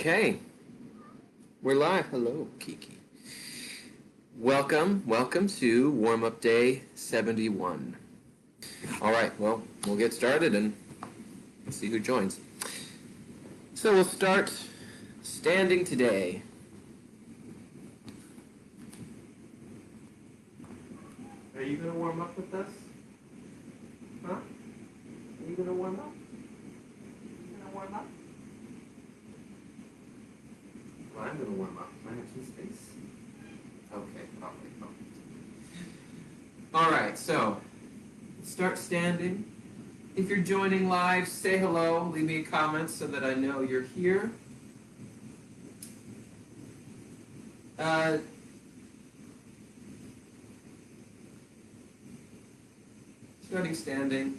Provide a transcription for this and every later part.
Okay, we're live. Hello, Kiki. Welcome to warm-up day 71. All right, well, we'll get started and see who joins. So we'll start standing today. Are you going to warm up with us? Huh? Are you going to warm up? You going to warm up? Well, I'm going to warm up. I have some space. Okay, probably. All right, so start standing. If you're joining live, say hello. Leave me a comment so that I know you're here. Starting standing.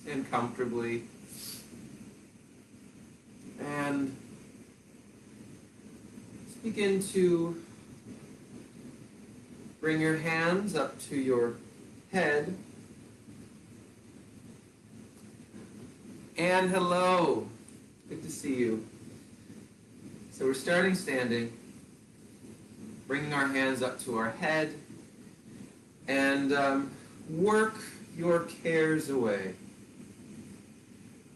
Stand comfortably. And begin to bring your hands up to your head. And hello. Good to see you. So we're starting standing, bringing our hands up to our head, and work your cares away.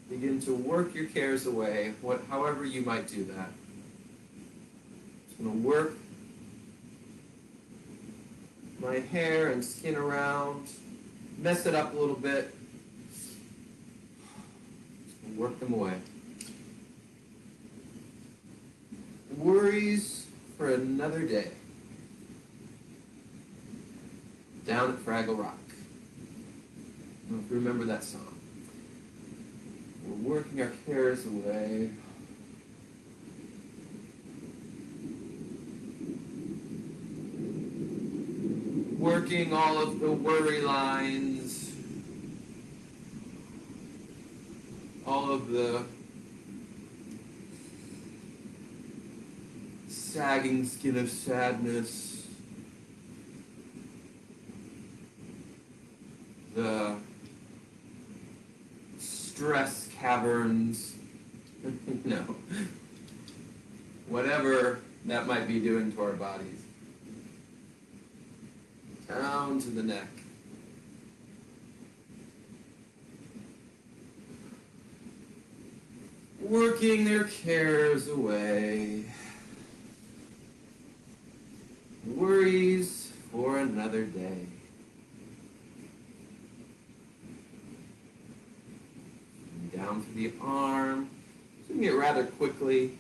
Begin to work your cares away, however you might do that. Just going to work my hair and skin around, mess it up a little bit, work them away. Worries for another day. Down at Fraggle Rock. I don't know if you remember that song. We're working our cares away. Working all of the worry lines, all of the sagging skin of sadness, the stress caverns, whatever that might be doing to our bodies. Down to the neck. Working their cares away. Worries for another day. And down to the arm. Doing it rather quickly,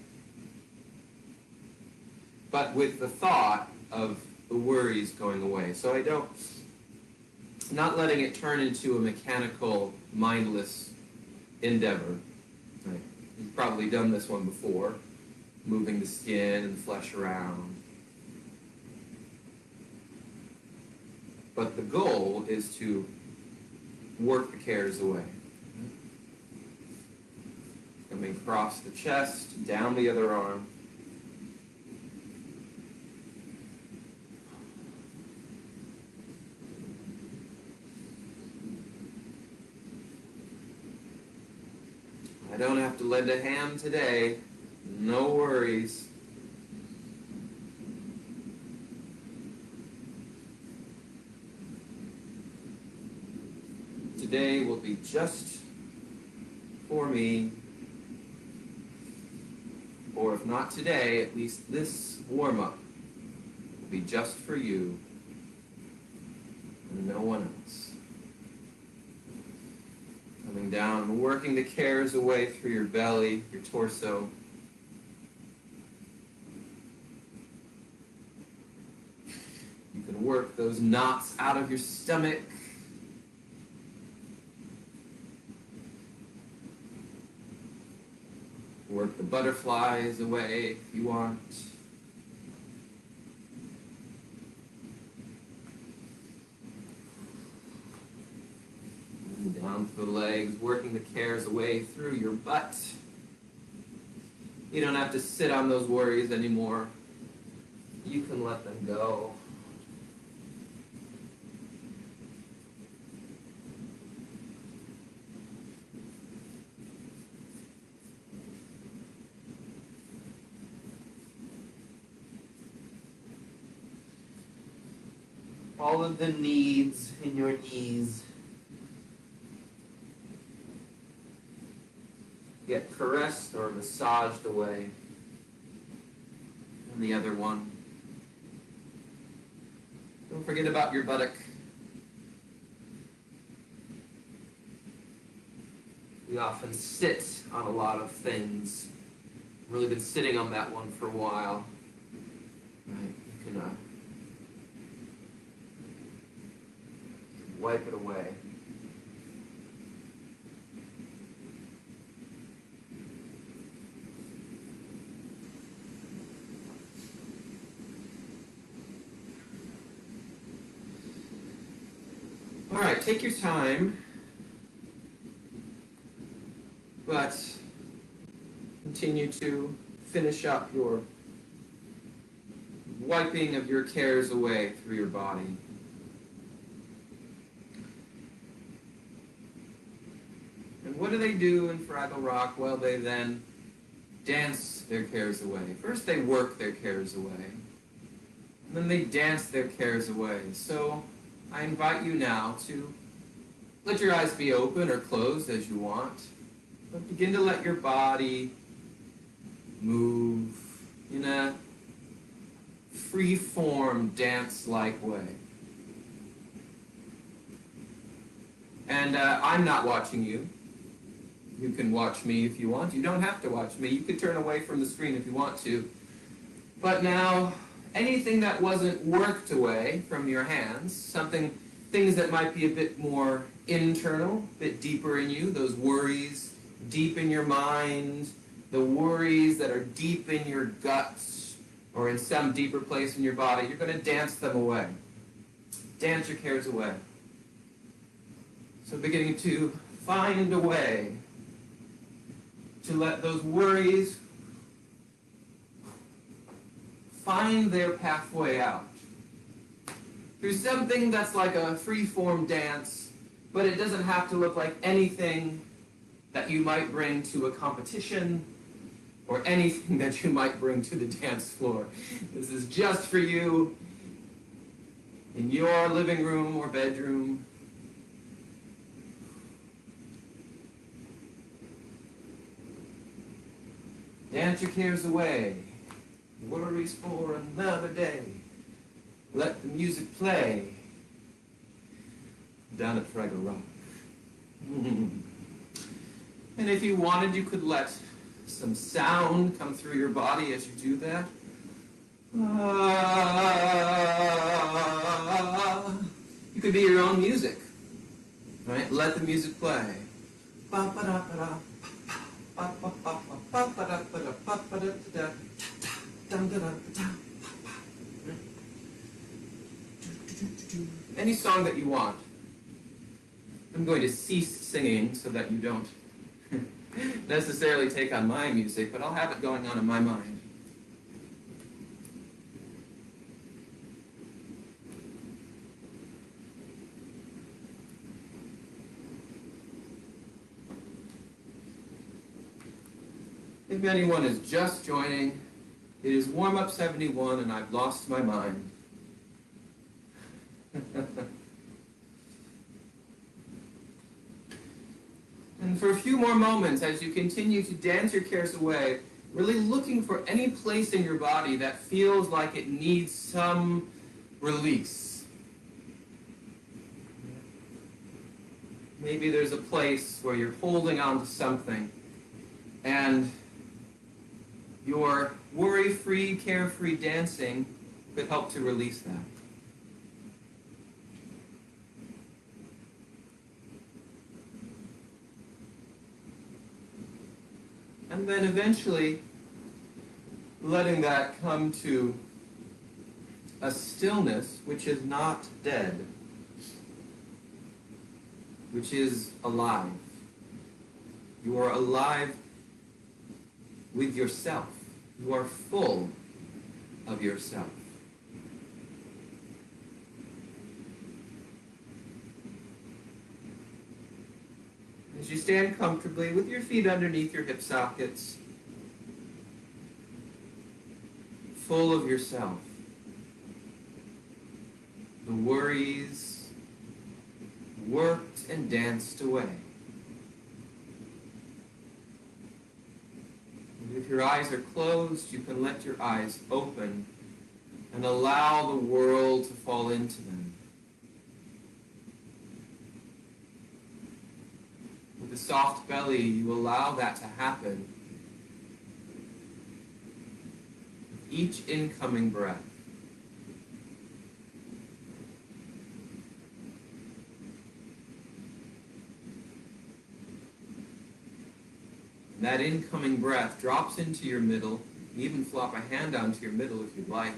but with the thought of the worries going away. So not letting it turn into a mechanical, mindless endeavor. Right. You've probably done this one before, moving the skin and the flesh around. But the goal is to work the cares away. Coming across the chest, down the other arm. I don't have to lend a hand today. No worries. Today will be just for me. Or if not today, at least this warm-up will be just for you and no one else. Coming down and working the cares away through your belly, your torso. You can work those knots out of your stomach. Work the butterflies away if you want. Down to the legs, working the cares away through your butt. You don't have to sit on those worries anymore. You can let them go. all of the needs in your knees get caressed or massaged away. And the other one. Don't forget about your buttock. We often sit on a lot of things. Really been sitting on that one for a while. Right? You can wipe it away. All right, take your time, but continue to finish up your wiping of your cares away through your body. And what do they do in Fraggle Rock? Well, they then dance their cares away. First they work their cares away, and then they dance their cares away. So I invite you now to let your eyes be open or closed as you want, but begin to let your body move in a free-form, dance-like way. And I'm not watching you. You can watch me if you want. You don't have to watch me. You could turn away from the screen if you want to. But now, anything that wasn't worked away from your hands, things that might be a bit more internal, a bit deeper in you, those worries deep in your mind, the worries that are deep in your guts or in some deeper place in your body, you're going to dance them away. Dance your cares away. So beginning to find a way to let those worries find their pathway out through something that's like a free-form dance, but it doesn't have to look like anything that you might bring to a competition or anything that you might bring to the dance floor. This is just for you in your living room or bedroom. Dance your cares away. Worries for another day. Let the music play down at Fraggle Rock. And if you wanted, you could let some sound come through your body as you do that. You could be your own music. Right? Let the music play. Any song that you want. I'm going to cease singing so that you don't necessarily take on my music, but I'll have it going on in my mind. If anyone is just joining, it is Warm-Up 71 and I've lost my mind. And for a few more moments, as you continue to dance your cares away, really looking for any place in your body that feels like it needs some release. Maybe there's a place where you're holding on to something, and your worry-free, carefree dancing could help to release that. And then eventually letting that come to a stillness which is not dead, which is alive. You are alive with yourself. You are full of yourself. As you stand comfortably with your feet underneath your hip sockets, full of yourself, the worries worked and danced away. And if your eyes are closed, you can let your eyes open and allow the world to fall into them. With a soft belly, you allow that to happen. Each incoming breath. That incoming breath drops into your middle. You even flop a hand onto your middle if you'd like.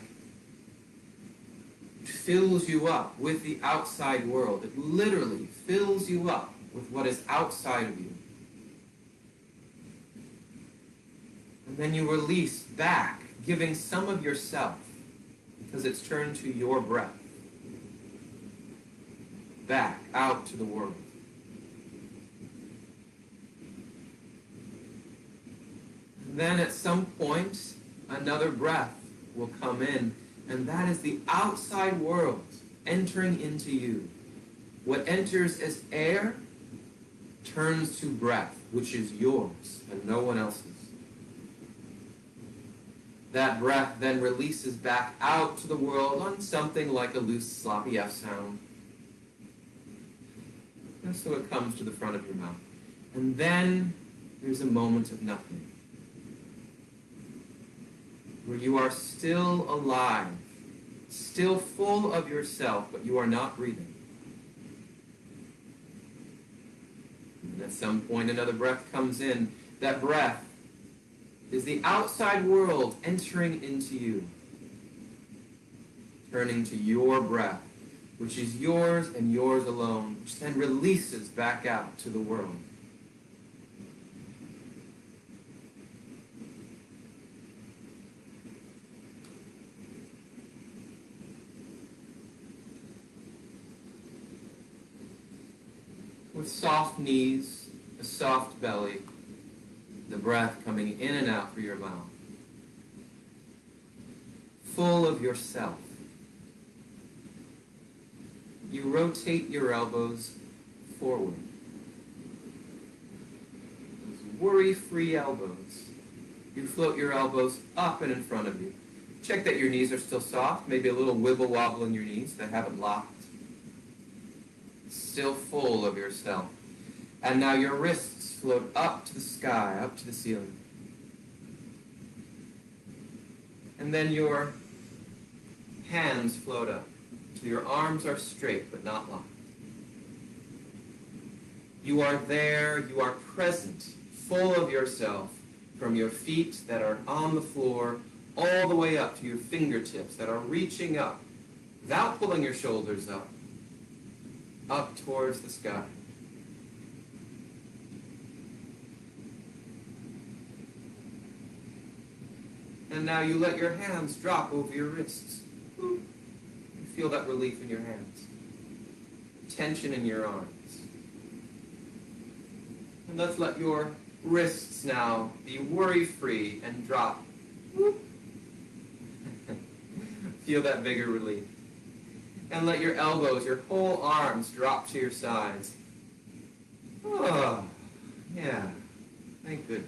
It fills you up with the outside world. It literally fills you up with what is outside of you. And then you release back, giving some of yourself, because it's turned to your breath, back out to the world. And then at some point, another breath will come in, and that is the outside world entering into you. What enters as air turns to breath, which is yours and no one else's. That breath then releases back out to the world on something like a loose, sloppy F sound. And so it comes to the front of your mouth. And then there's a moment of nothing, where you are still alive, still full of yourself, but you are not breathing. And at some point, another breath comes in. That breath is the outside world entering into you, turning to your breath, which is yours and yours alone, which then releases back out to the world. With soft knees, a soft belly, the breath coming in and out through your mouth. Full of yourself. You rotate your elbows forward. Those worry-free elbows. You float your elbows up and in front of you. Check that your knees are still soft, maybe a little wibble-wobble in your knees that haven't locked. Still full of yourself. And now your wrists float up to the sky, up to the ceiling. And then your hands float up. So your arms are straight but not locked. You are there, you are present, full of yourself, from your feet that are on the floor all the way up to your fingertips that are reaching up, without pulling your shoulders up towards the sky. And now you let your hands drop over your wrists. You feel that relief in your hands. Tension in your arms. And let's let your wrists now be worry-free and drop. Feel that bigger relief. And let your elbows, your whole arms drop to your sides. Oh, yeah. Thank goodness.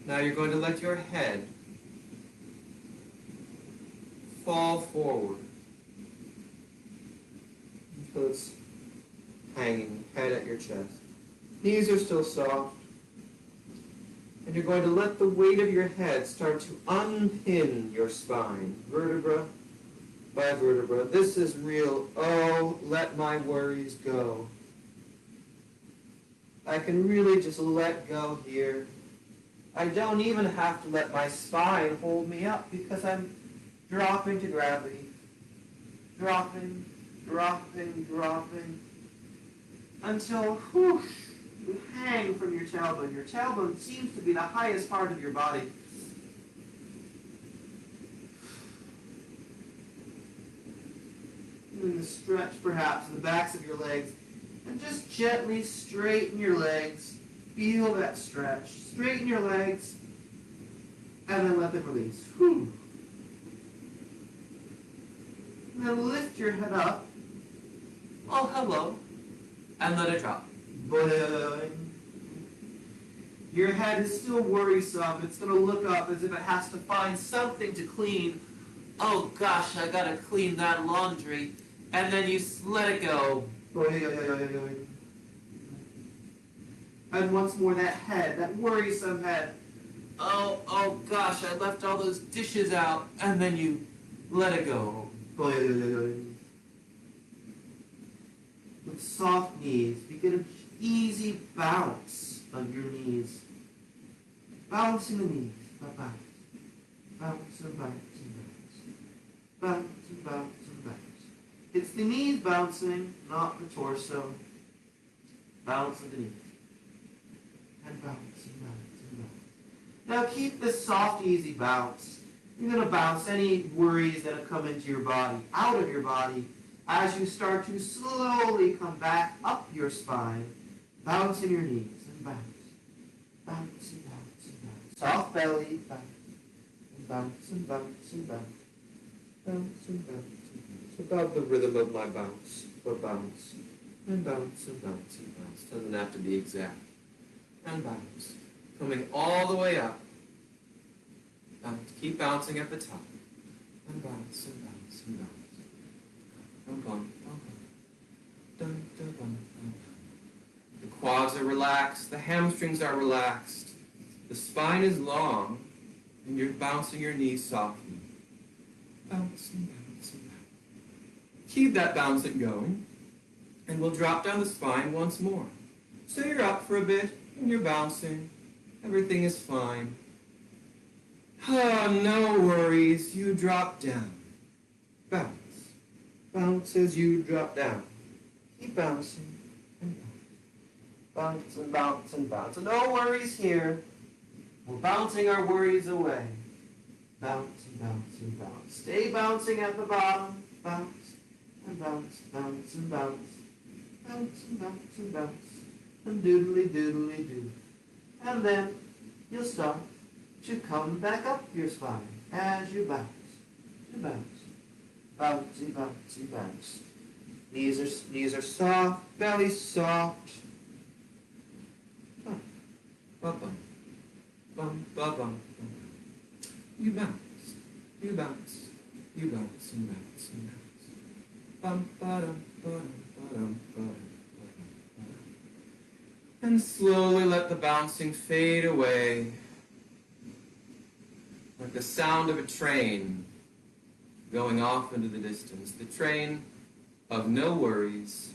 Now you're going to let your head fall forward until it's hanging, head at your chest. Knees are still soft. And you're going to let the weight of your head start to unpin your spine, vertebra by vertebra. This is real. Oh, let my worries go. I can really just let go here. I don't even have to let my spine hold me up because I'm dropping to gravity. Dropping, dropping, dropping. Until, whoosh, you hang from your tailbone. Your tailbone seems to be the highest part of your body. And the stretch, perhaps, in the backs of your legs. And just gently straighten your legs. Feel that stretch. Straighten your legs. And then let them release. Whew. And then lift your head up. Oh, hello. And let it drop. Your head is still worrisome. It's going to look up as if it has to find something to clean. Oh gosh, I got to clean that laundry. And then you let it go. And once more that head, that worrisome head. Oh gosh, I left all those dishes out. And then you let it go. With soft knees, you get an easy bounce on your knees. Bouncing the knees. Bounce. Bounce and bounce and bounce. Bounce and bounce and bounce. It's the knees bouncing, not the torso. Bouncing the knees. And bounce and bounce and bounce. Now keep this soft, easy bounce. You're going to bounce any worries that have come into your body, out of your body, as you start to slowly come back up your spine, bouncing your knees and bounce. Bounce and bounce and bounce. Soft belly, bounce. And bounce and bounce and bounce. Bounce and bounce and bounce. About the rhythm of my bounce. Or bounce. And bounce and bounce and bounce. Doesn't have to be exact. And bounce. Coming all the way up. Bounce. Keep bouncing at the top. And bounce and bounce and bounce. The quads are relaxed, the hamstrings are relaxed, the spine is long, and you're bouncing your knees softly. Bounce and bounce and bounce. Keep that bouncing going, and we'll drop down the spine once more. So you're up for a bit, and you're bouncing. Everything is fine. Oh, no worries, you drop down. Bounce. Bounce as you drop down. Keep bouncing and bounce. Bounce and bounce and bounce. And no worries here. We're bouncing our worries away. Bounce and bounce and bounce. Stay bouncing at the bottom. Bounce and bounce, bounce and bounce. Bounce and bounce and bounce. And doodly doodly doo. And then you'll start to come back up your spine as you bounce. You bounce. Bouncy, bouncy, bounce. Knees are soft, belly soft. Bum, bum, bum, bum, bum, bum. You bounce, you bounce, you bounce and bounce and bounce. Bum, ba-dum, ba-dum, ba-dum, ba-dum, ba-dum. And slowly let the bouncing fade away, like the sound of a train going off into the distance, the train of no worries.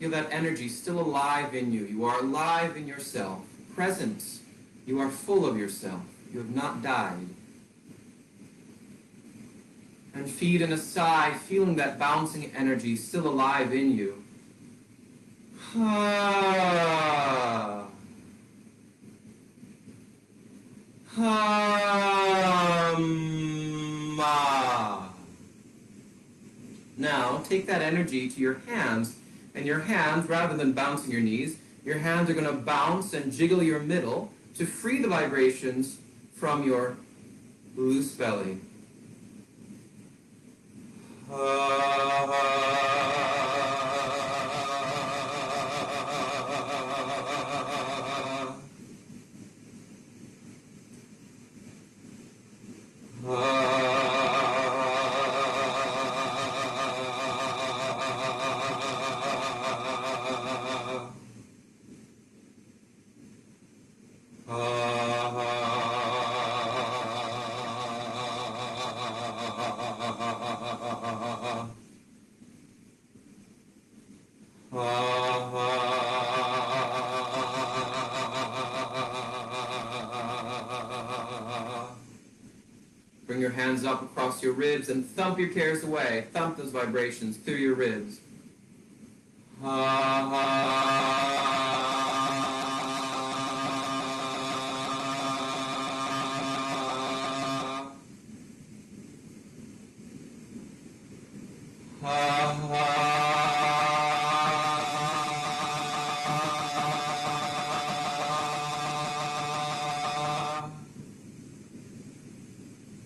Feel that energy still alive in you. You are alive in yourself, present. You are full of yourself. You have not died. And feed in a sigh, feeling that bouncing energy still alive in you. Now, take that energy to your hands, and your hands, rather than bouncing your knees, your hands are going to bounce and jiggle your middle to free the vibrations from your loose belly. Bring your hands up across your ribs and thump your cares away. Thump those vibrations through your ribs.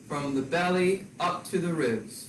From from the belly up to the ribs.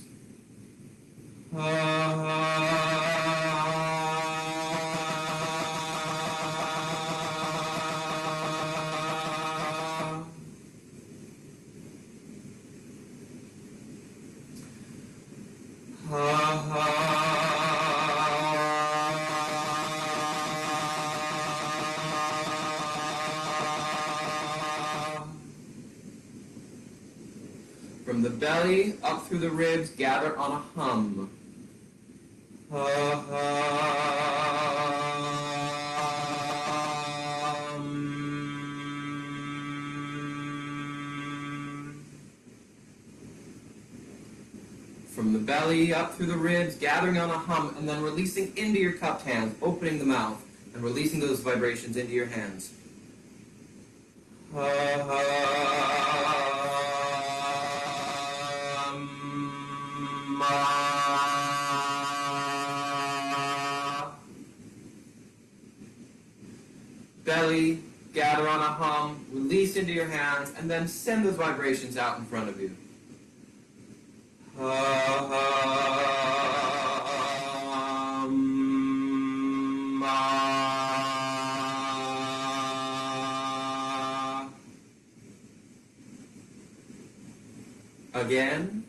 From the belly up through the ribs, gather on a hum. From the belly up through the ribs, gathering on a hum, and then releasing into your cupped hands, opening the mouth, and releasing those vibrations into your hands. Belly, gather on a hum, release into your hands, and then send those vibrations out in front of you. Again.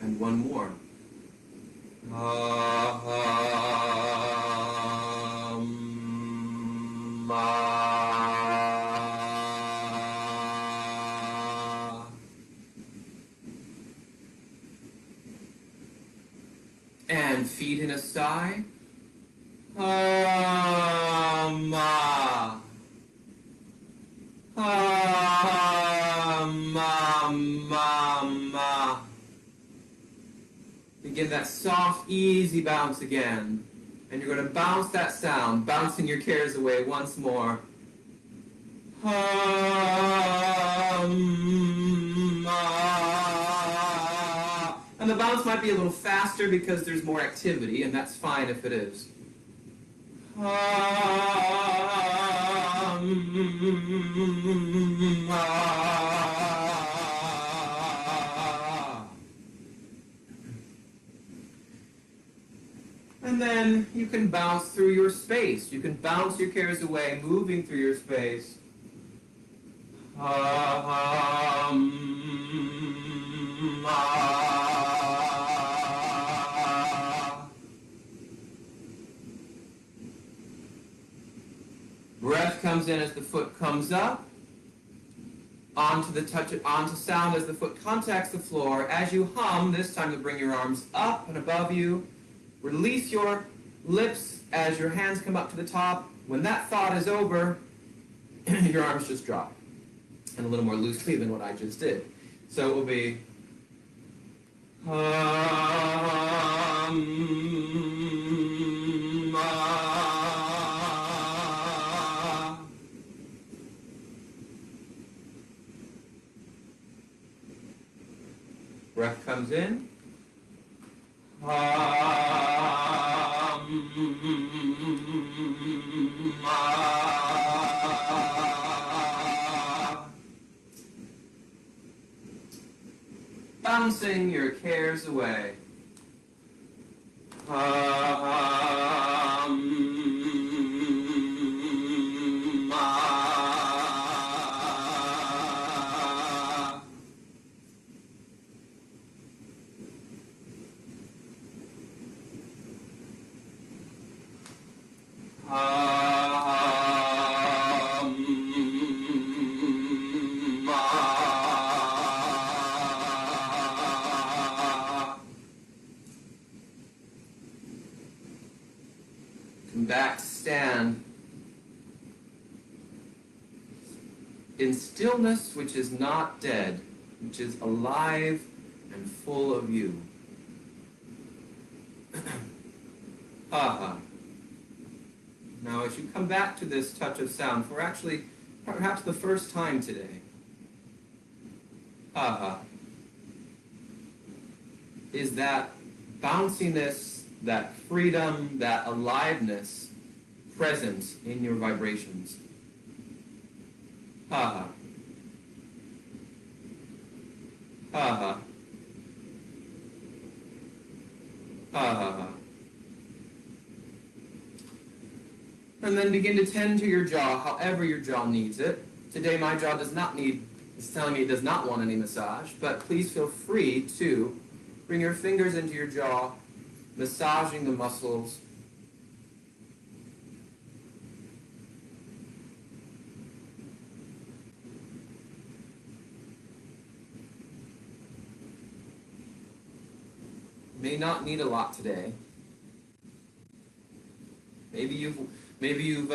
And one more. And feet in a sigh. Begin that soft, easy bounce again. And you're going to bounce that sound, bouncing your cares away once more. And the bounce might be a little faster because there's more activity, and that's fine if it is. And then you can bounce through your space. You can bounce your cares away, moving through your space. Breath comes in as the foot comes up, onto sound as the foot contacts the floor. As you hum, this time to bring your arms up and above you. Release your lips as your hands come up to the top. When that thought is over, your arms just drop. And a little more loosely than what I just did. So it will be breath comes in. Bouncing your cares away. Come back to stand in stillness which is not dead, which is alive and full of you. Now as you come back to this touch of sound for actually perhaps the first time today, is that bounciness, that freedom, that aliveness present in your vibrations. Ha ha. Ha ha. Ha ha ha. And then begin to tend to your jaw however your jaw needs it. Today my jaw is telling me it does not want any massage, but please feel free to bring your fingers into your jaw, massaging the muscles. May not need a lot today. Maybe you've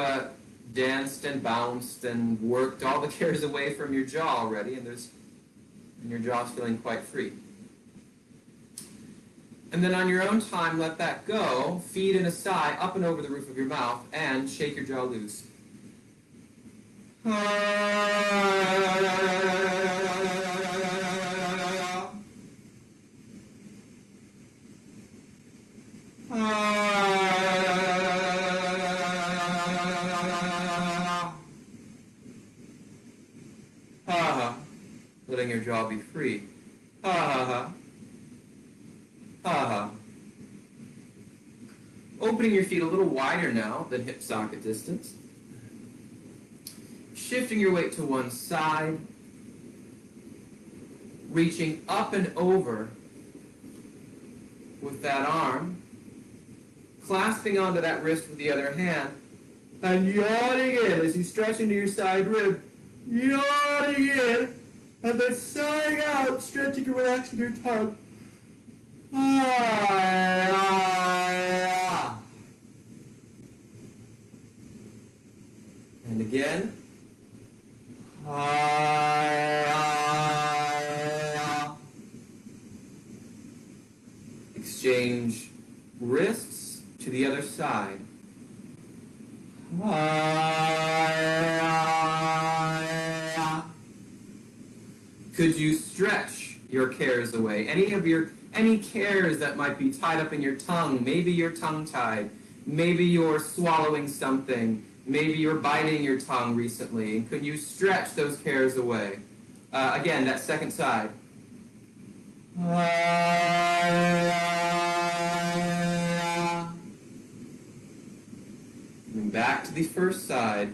danced and bounced and worked all the cares away from your jaw already, and your jaw's feeling quite free. And then on your own time, let that go. Feed in a sigh up and over the roof of your mouth, and shake your jaw loose. Letting your jaw be free. Ha ha ha. Ha ha. Opening your feet a little wider now than hip socket distance. Shifting your weight to one side. Reaching up and over with that arm. Clasping onto that wrist with the other hand. And yawning in as you stretch into your side rib. Yawning in. And then sighing out, stretching and relaxing your tongue. And again. Exchange wrists to the other side. Could you stretch your cares away? Any cares that might be tied up in your tongue? Maybe you're tongue-tied. Maybe you're swallowing something. Maybe you're biting your tongue recently. Could you stretch those cares away? Again, that second side. And back to the first side.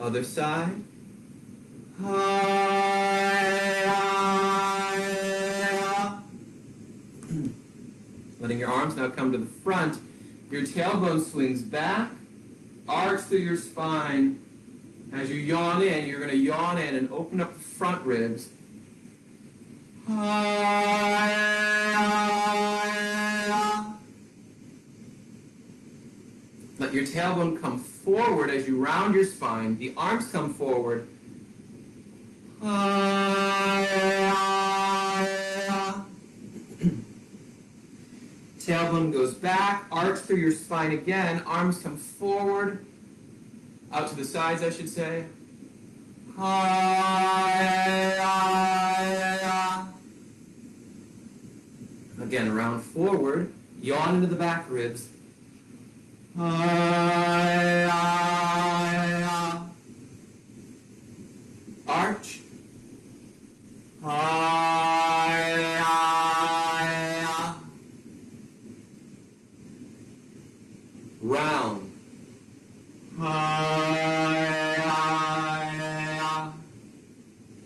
Other side. Letting your arms now come to the front. Your tailbone swings back. Arch through your spine. As you yawn in, you're going to yawn in and open up the front ribs. Let your tailbone come forward as you round your spine. The arms come forward. Tailbone goes back. Arch through your spine again. Arms come forward. Out to the sides, I should say. Again, round forward. Yawn into the back ribs. Arch. Round.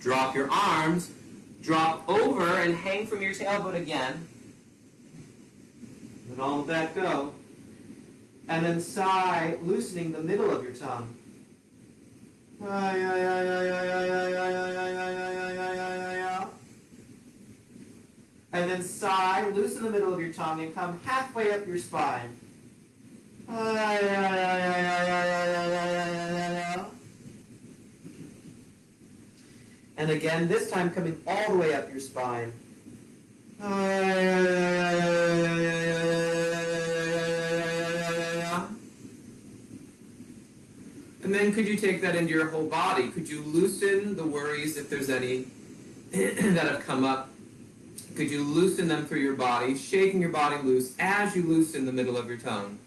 Drop your arms. Drop over and hang from your tailbone again. Let all of that go. And then sigh, loosening the middle of your tongue. And then sigh, loosen the middle of your tongue, and come halfway up your spine. And again, this time coming all the way up your spine. And then could you take that into your whole body? Could you loosen the worries, if there's any, that have come up? Could you loosen them through your body, shaking your body loose as you loosen the middle of your tongue?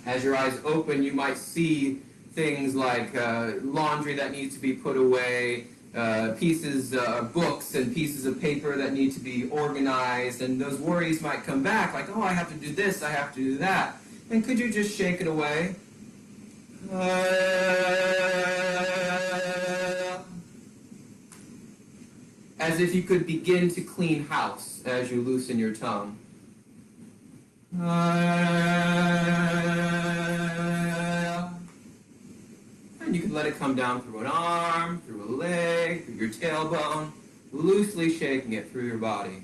As your eyes open, you might see things like laundry that needs to be put away, pieces of books and pieces of paper that need to be organized, and those worries might come back, like, oh, I have to do this, I have to do that. And could you just shake it away? As if you could begin to clean house as you loosen your tongue. And you can let it come down through an arm, through a leg, through your tailbone, loosely shaking it through your body.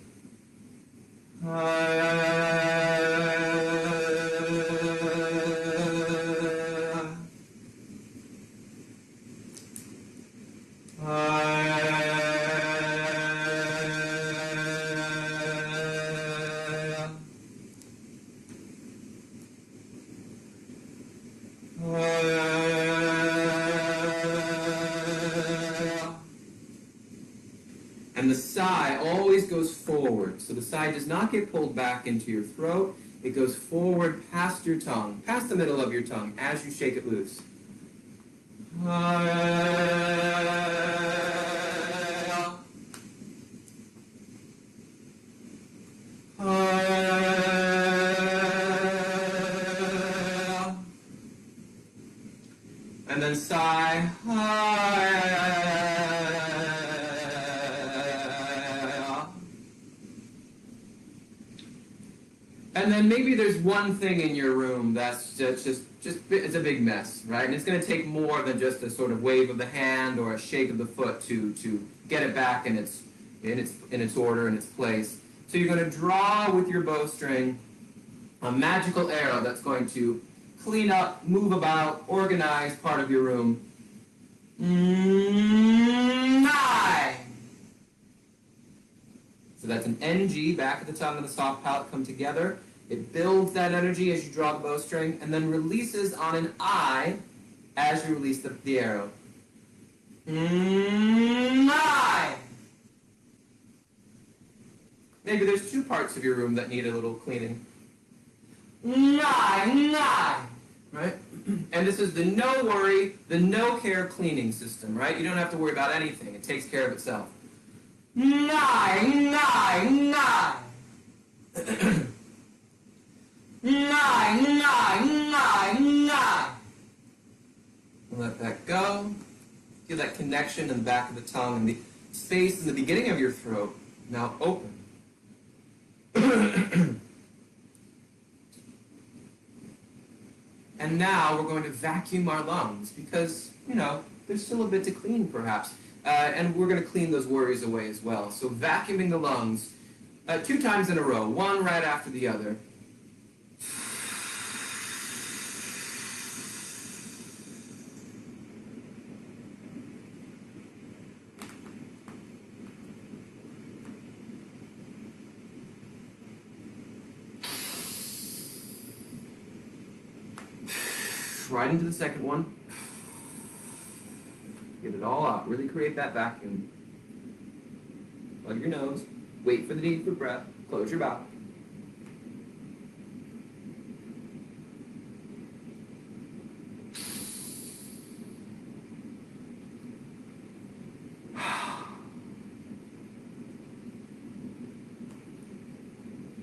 And the sigh always goes forward. So the sigh does not get pulled back into your throat. It goes forward past your tongue, past the middle of your tongue, as you shake it loose. And then sigh. And then maybe there's one thing in your room that's just it's a big mess, right? And it's going to take more than just a sort of wave of the hand or a shake of the foot to get it back in its order, in its place. So you're going to draw with your bowstring a magical arrow that's going to clean up, move about, organize part of your room. So that's an NG, back of the tongue and the soft palate come together. It builds that energy as you draw the bowstring, and then releases on an I as you release the arrow. I. Maybe there's two parts of your room that need a little cleaning. Right? And this is the no worry, the no care cleaning system, right? You don't have to worry about anything. It takes care of itself. Let that go. Feel that connection in the back of the tongue and the space in the beginning of your throat now open. And now we're going to vacuum our lungs because, there's still a bit to clean perhaps. And we're going to clean those worries away as well. So vacuuming the lungs 2 times in a row, one right after the other. Right into the second one. Get it all out. Really create that vacuum. Plug your nose. Wait for the need for breath. Close your mouth.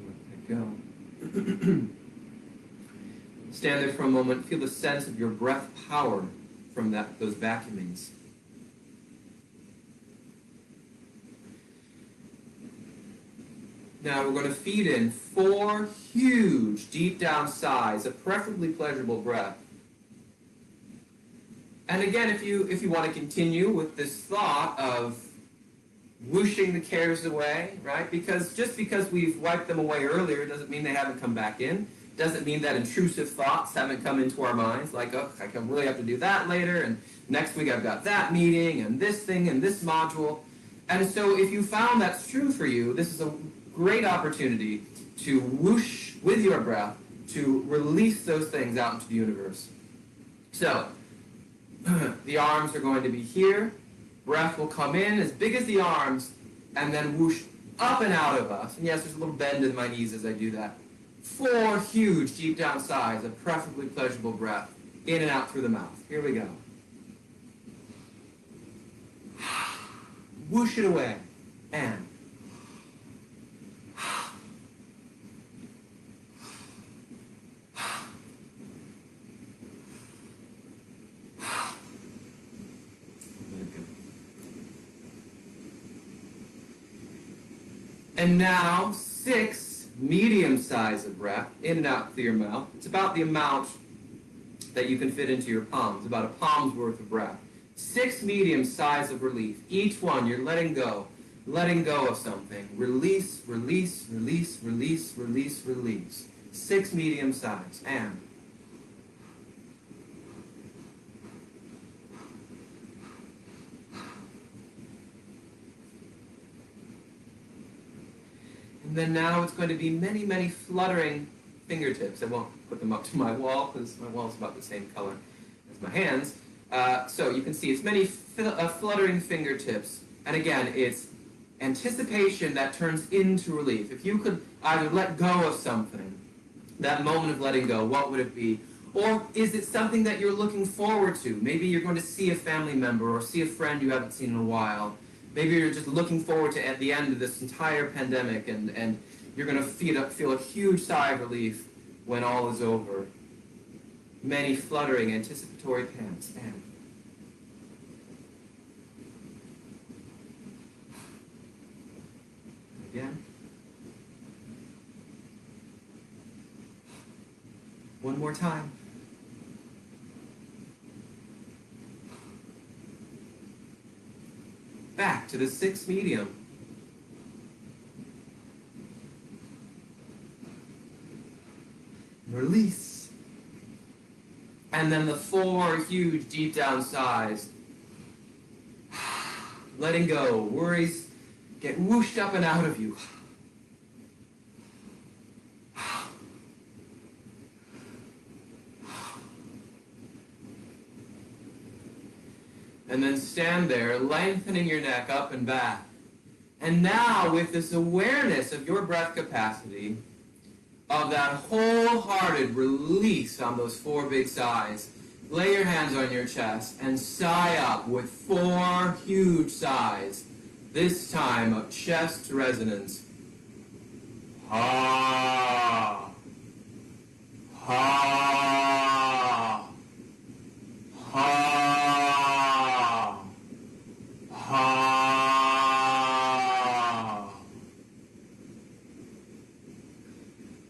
Let that go. Stand there for a moment. Feel the sense of your breath power from those vacuumings. Now we're going to feed in 4 huge deep down sighs, a preferably pleasurable breath. And again, if you want to continue with this thought of whooshing the cares away, right? Because just because we've wiped them away earlier doesn't mean they haven't come back in. Doesn't mean that intrusive thoughts haven't come into our minds, like, oh, I really have to do that later, and next week I've got that meeting, and this thing, and this module. And so if you found that's true for you, this is a great opportunity to whoosh with your breath, to release those things out into the universe. So, the arms are going to be here. Breath will come in as big as the arms, and then whoosh up and out of us. And yes, there's a little bend in my knees as I do that. 4 huge, deep down sighs of preferably pleasurable breath, in and out through the mouth. Here we go. Whoosh it away. And. And now, 6 medium size of breath, in and out through your mouth. It's about the amount that you can fit into your palms, about a palm's worth of breath. 6 medium size of relief. Each one, you're letting go of something. Release, release, release, release, release, release. 6 medium size. And. And then now it's going to be many, many fluttering fingertips. I won't put them up to my wall because my wall is about the same color as my hands. So you can see it's many fluttering fingertips. And again, it's anticipation that turns into relief. If you could either let go of something, that moment of letting go, what would it be? Or is it something that you're looking forward to? Maybe you're going to see a family member or see a friend you haven't seen in a while. Maybe you're just looking forward to at the end of this entire pandemic, and you're going to feel a huge sigh of relief when all is over. Many fluttering, anticipatory pants. And again. One more time. Back to the 6 medium. Release. And then the 4 huge deep down sighs. Letting go. Worries get whooshed up and out of you. And then stand there, lengthening your neck up and back. And now, with this awareness of your breath capacity, of that wholehearted release on those 4 big sighs, lay your hands on your chest and sigh up with 4 huge sighs, this time of chest resonance. Ha, ha, ha.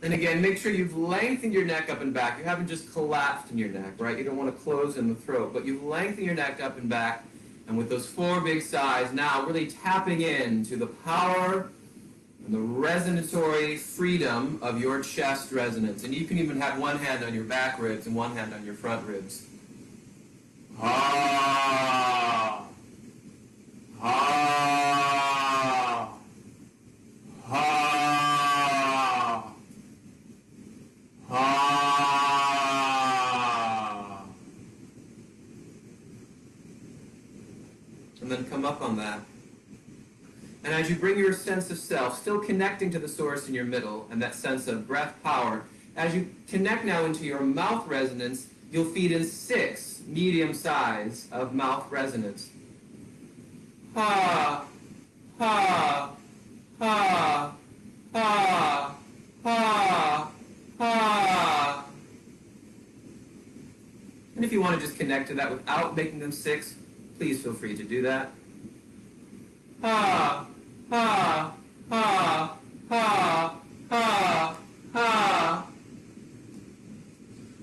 And again, make sure you've lengthened your neck up and back. You haven't just collapsed in your neck, right? You don't want to close in the throat, but you've lengthened your neck up and back. And with those 4 big sighs, now really tapping into the power and the resonatory freedom of your chest resonance. And you can even have one hand on your back ribs and one hand on your front ribs. Ha, ha, ha. And then come up on that. And as you bring your sense of self, still connecting to the source in your middle, and that sense of breath power, as you connect now into your mouth resonance, you'll feed in 6 medium size of mouth resonance. Ha, ha, ha, ha, ha, ha. And if you want to just connect to that without making them 6, please feel free to do that. Ha, ha, ha, ha, ha, ha.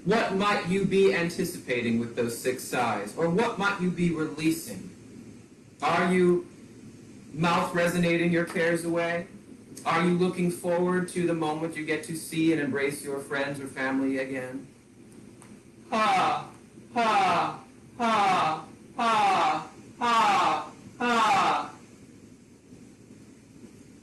What might you be anticipating with those 6 sighs? Or what might you be releasing? Are you Mouth resonating your cares away? Are you looking forward to the moment you get to see and embrace your friends or family again? Ha, ha, ha, ha, ha, ha.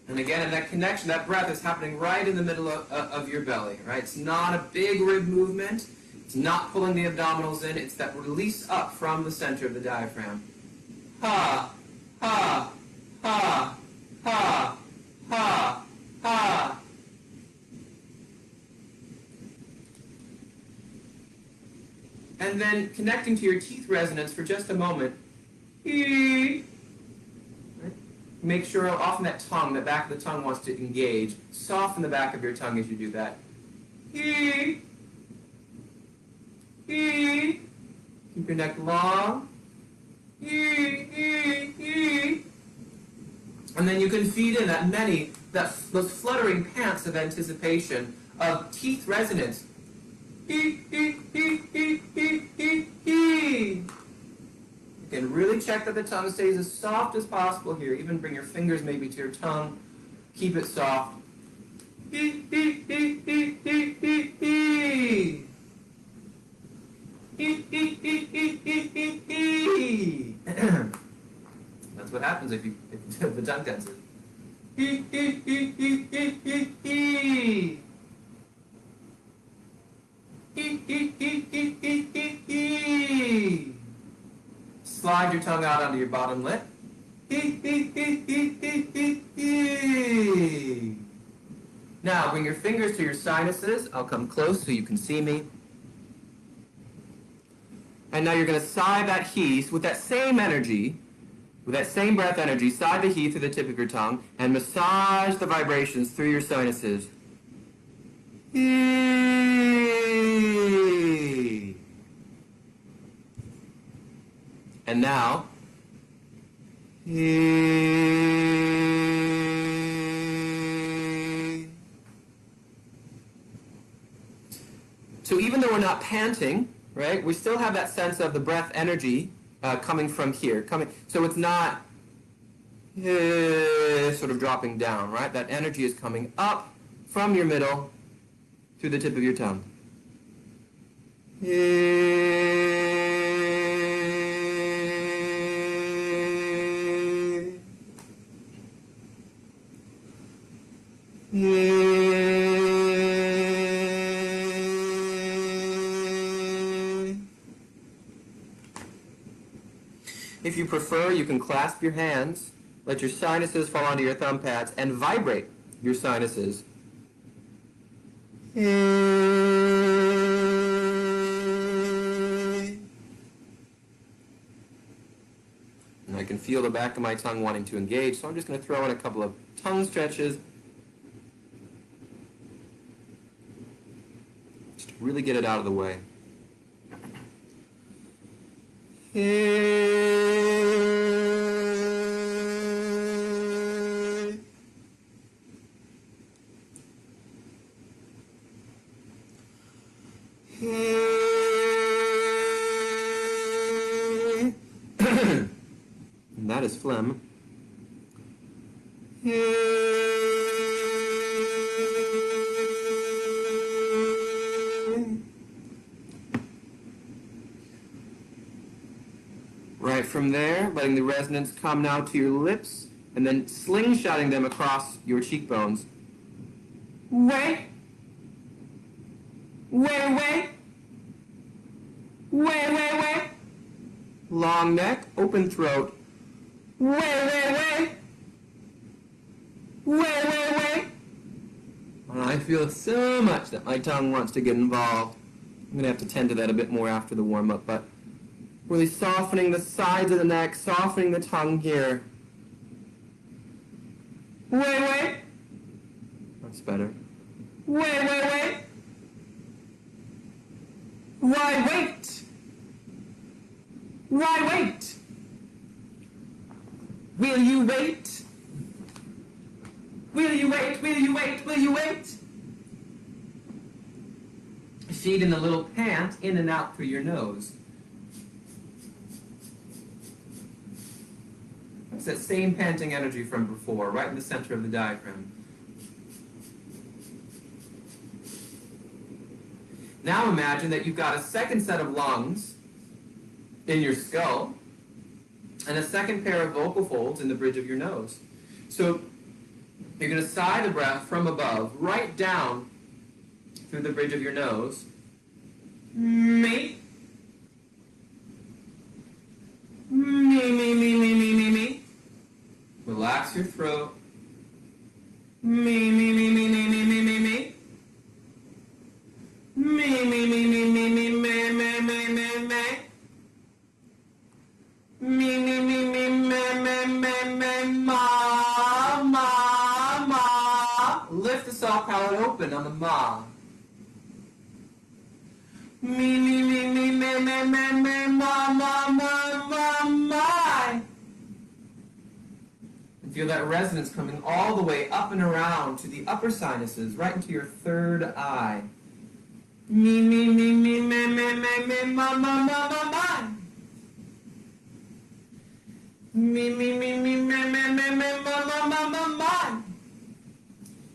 And again, in that connection, that breath is happening right in the middle of your belly, right? It's not a big rib movement. It's not pulling the abdominals in. It's that release up from the center of the diaphragm. Ha, ha, ha, ha, ha, ha. And then connecting to your teeth resonance for just a moment. Right? Make sure often that tongue, the back of the tongue wants to engage. Soften the back of your tongue as you do that. Keep your neck long. And then you can feed in those fluttering pants of anticipation, of teeth resonance. You can really check that the tongue stays as soft as possible here. Even bring your fingers maybe to your tongue. Keep it soft. That's what happens if you do the tongue tenses. Slide your tongue out onto your bottom lip. Now bring your fingers to your sinuses. I'll come close so you can see me. And now you're going to sigh that he with that same energy, with that same breath energy, sigh the he through the tip of your tongue and massage the vibrations through your sinuses. And now, so even though we're not panting, right, we still have that sense of the breath energy coming from here. So it's not sort of dropping down, right? That energy is coming up from your middle through the tip of your tongue. If you prefer, you can clasp your hands, let your sinuses fall onto your thumb pads, and vibrate your sinuses. And I can feel the back of my tongue wanting to engage, so I'm just going to throw in a couple of tongue stretches. Just to really get it out of the way. And that is phlegm. Right from there, letting the resonance come now to your lips, and then slingshotting them across your cheekbones. Wait. Long neck, open throat. Wait. And I feel so much that my tongue wants to get involved. I'm going to have to tend to that a bit more after the warm-up, but really softening the sides of the neck, softening the tongue here. Wait. That's better. Wait. Why wait? Will you wait? Will you wait? Feed in the little pant in and out through your nose. It's that same panting energy from before, right in the center of the diaphragm. Now imagine that you've got a second set of lungs in your skull and a second pair of vocal folds in the bridge of your nose. So you're going to sigh the breath from above, right down through the bridge of your nose. Me. Me. Relax your throat. Me. Me. Lift the soft palate open on the ma. Me, ma. And feel that resonance coming all the way up and around to the upper sinuses, right into your third eye. Me, ma. Me.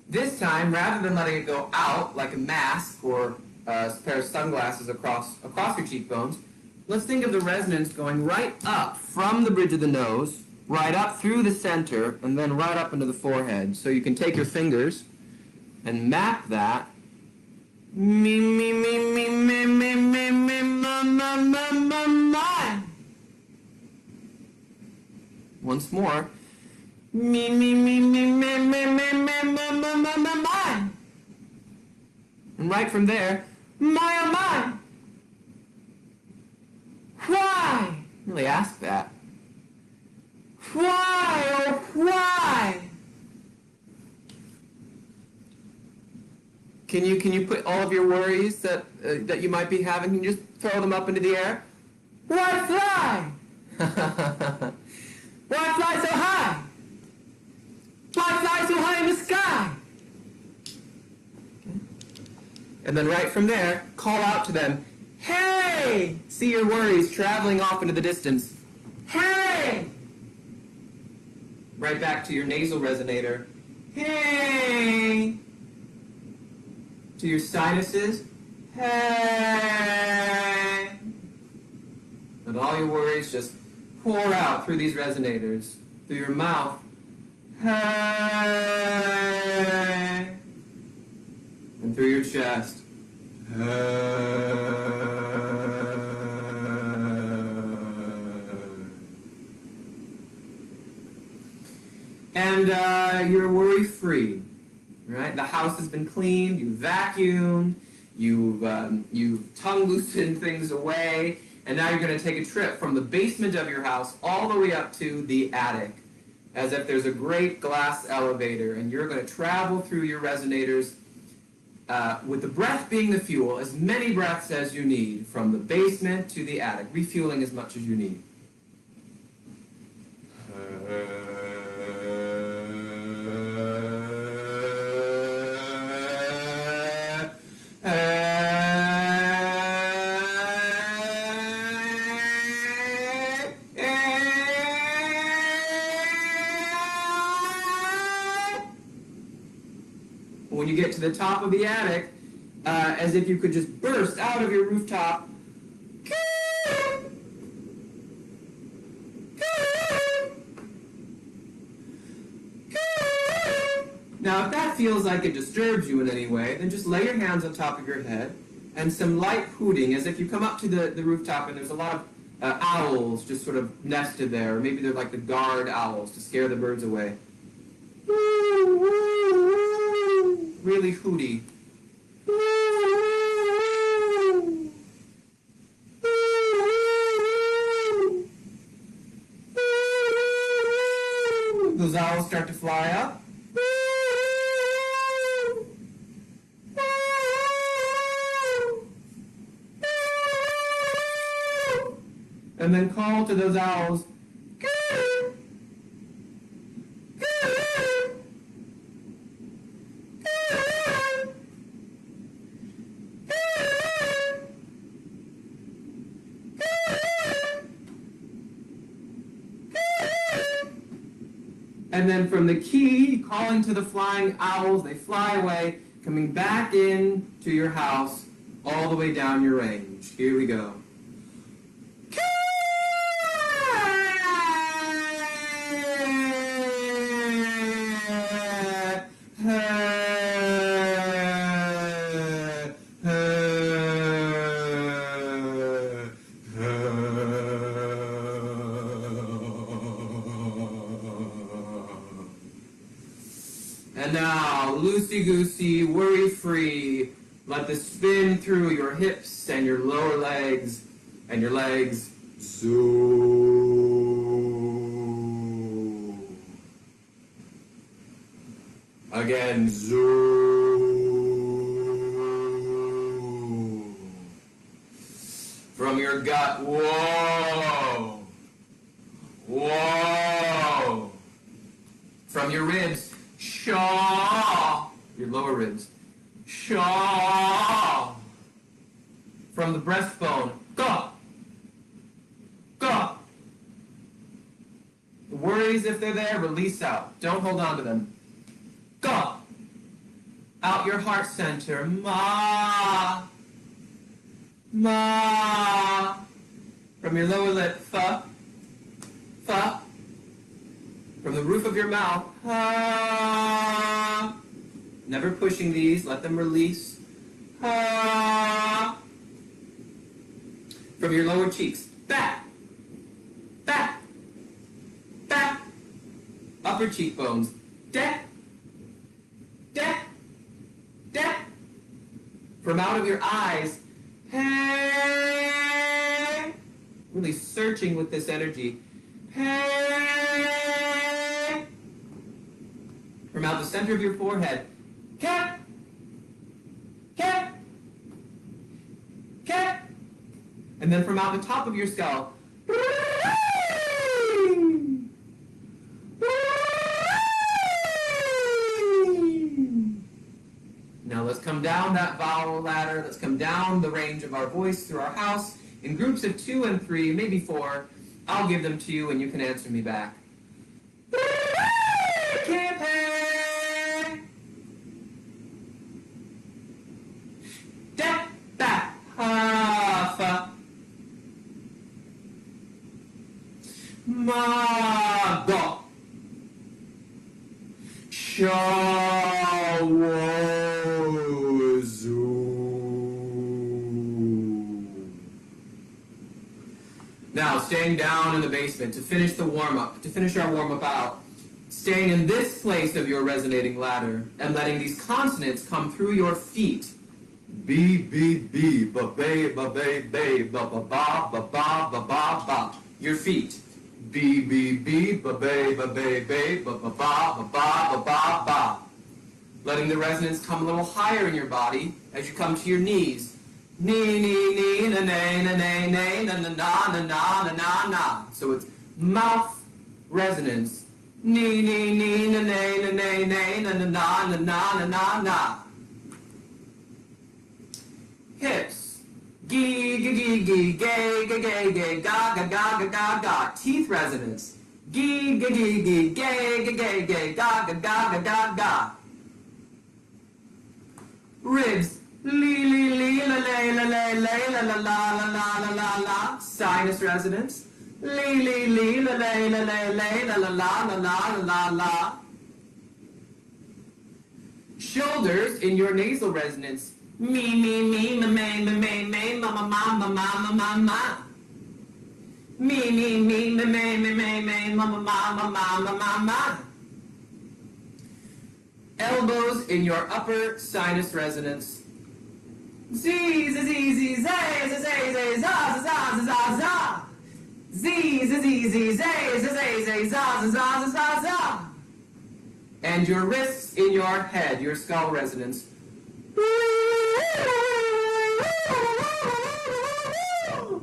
This time, rather than letting it go out like a mask or a pair of sunglasses across your cheekbones, let's think of the resonance going right up from the bridge of the nose, right up through the center, and then right up into the forehead. So you can take your fingers and map that. Once more. And right from there, my. Why? Really ask that. Why, oh why? Can you put all of your worries that you might be having, can you just throw them up into the air? Why fly? Why fly so high? Why fly so high in the sky? Okay. And then right from there, call out to them, hey! See your worries traveling off into the distance. Hey! Right back to your nasal resonator. Hey! To your sinuses. Hey! And all your worries just pour out through these resonators. Through your mouth. Hey! And through your chest. And you're worry-free, right? The house has been cleaned, you vacuumed, you've tongue-loosened things away, and now you're going to take a trip from the basement of your house all the way up to the attic, as if there's a great glass elevator, and you're going to travel through your resonators with the breath being the fuel, as many breaths as you need, from the basement to the attic, refueling as much as you need. When you get to the top of the attic, as if you could just burst out of your rooftop. Now, if that feels like it disturbs you in any way, then just lay your hands on top of your head and some light hooting, as if you come up to the rooftop and there's a lot of owls just sort of nested there, or maybe they're like the guard owls to scare the birds away. Really hooty. Those owls start to fly up. And then call to those owls. And then from the key, calling to the flying owls, they fly away, coming back in to your house, all the way down your range. Here we go. And now, loosey-goosey, worry-free, let this spin through your hips and your lower legs and your legs. Zoo. Again, zoo. From your gut, whoa. Whoa. From your ribs, shaw. Your lower ribs, shaw. From the breastbone, go. Go. The worries, if they're there, release out. Don't hold on to them. Go. Out your heart center, ma. Ma. From your lower lip, fa. Fa. From the roof of your mouth, ha. Never pushing these, let them release. Ha. From your lower cheeks, back. Back. Back. Upper cheekbones, deck. Deck. Deck. From out of your eyes, hey. Really searching with this energy. Hey. From out the center of your forehead, cat. Cat. Cat. And then from out the top of your skull, now let's come down that vowel ladder. Let's come down the range of our voice through our house in groups of 2 and 3, maybe 4. I'll give them to you and you can answer me back. Campaign. Step back. Ha. Ma. Go. Now, staying down in the basement to finish the warm-up, to finish our warm-up out, staying in this place of your resonating ladder and letting these consonants come through your feet. B, B, B, ba, ba, ba, ba, ba, ba, ba, ba, ba, ba, ba, ba, ba. Your feet. B, B, B, ba, ba, ba, ba, ba, ba, ba, ba, ba, ba, ba, ba. Letting the resonance come a little higher in your body as you come to your knees. Knee, knee, knee, na, na, na, na, na, na, na, na, na, na, na, na. So it's mouth resonance. Knee, knee, knee, na, na, na, na, na, na, na, na, na, na, na, na. Hips. Gee, gee, gee, gee, gay, gay, gay, gay, ga, ga, ga, ga, ga, ga. Teeth resonance. Gee, gee, gee, gee, gay, gay, gay, gay, ga, ga, ga, ga, ga, ga. Ribs. Li, li, li, la, la, la, la, la, la, la, la, la, la, la, la. Sinus resonance. Li, li, li, la, la, la, la, la, la, la, la, la, la, la. Shoulders in your nasal resonance. Me, me, me, ma, me, ma, me, me, ma, ma, ma, ma, ma, ma, ma, ma. Me, me, me, ma, me, me, me, me, ma, ma, ma, ma, ma, ma, ma, ma. Elbows in your upper sinus resonance. Z, z, z, z, z, z, z, z, za, za, za, za, za. Z, z, z, z, z, z, z, z, za, za, za, za, za. And your wrists in your head, your skull resonance.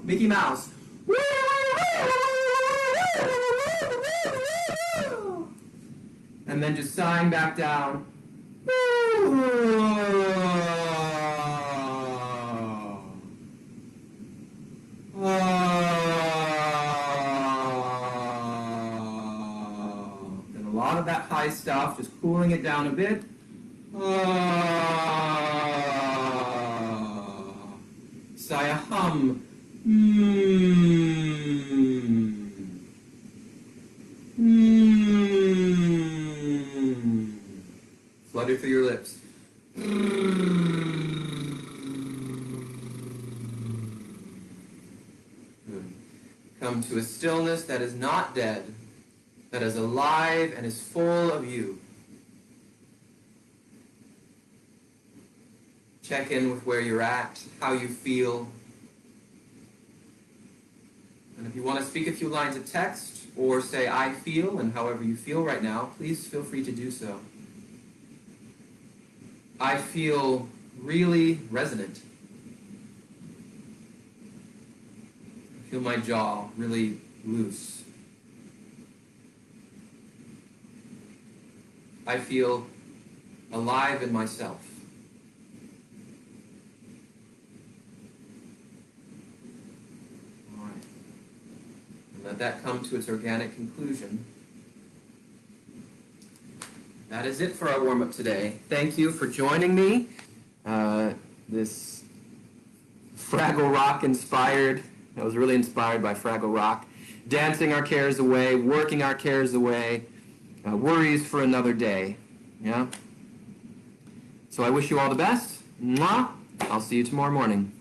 Mickey Mouse. And then just sighing back down. And a lot of high stuff, just cooling it down a bit. Sigh a hum. Flutter through your lips. Come to a stillness that is not dead, that is alive and is full of you. Check in with where you're at, how you feel. And if you want to speak a few lines of text or say, I feel, and however you feel right now, please feel free to do so. I feel really resonant. I feel my jaw really loose. I feel alive in myself. All right. And let that come to its organic conclusion. That is it for our warm-up today. Thank you for joining me. This Fraggle Rock inspired. I was really inspired by Fraggle Rock. Dancing our cares away, working our cares away, worries for another day. Yeah? So I wish you all the best. Mwah! I'll see you tomorrow morning.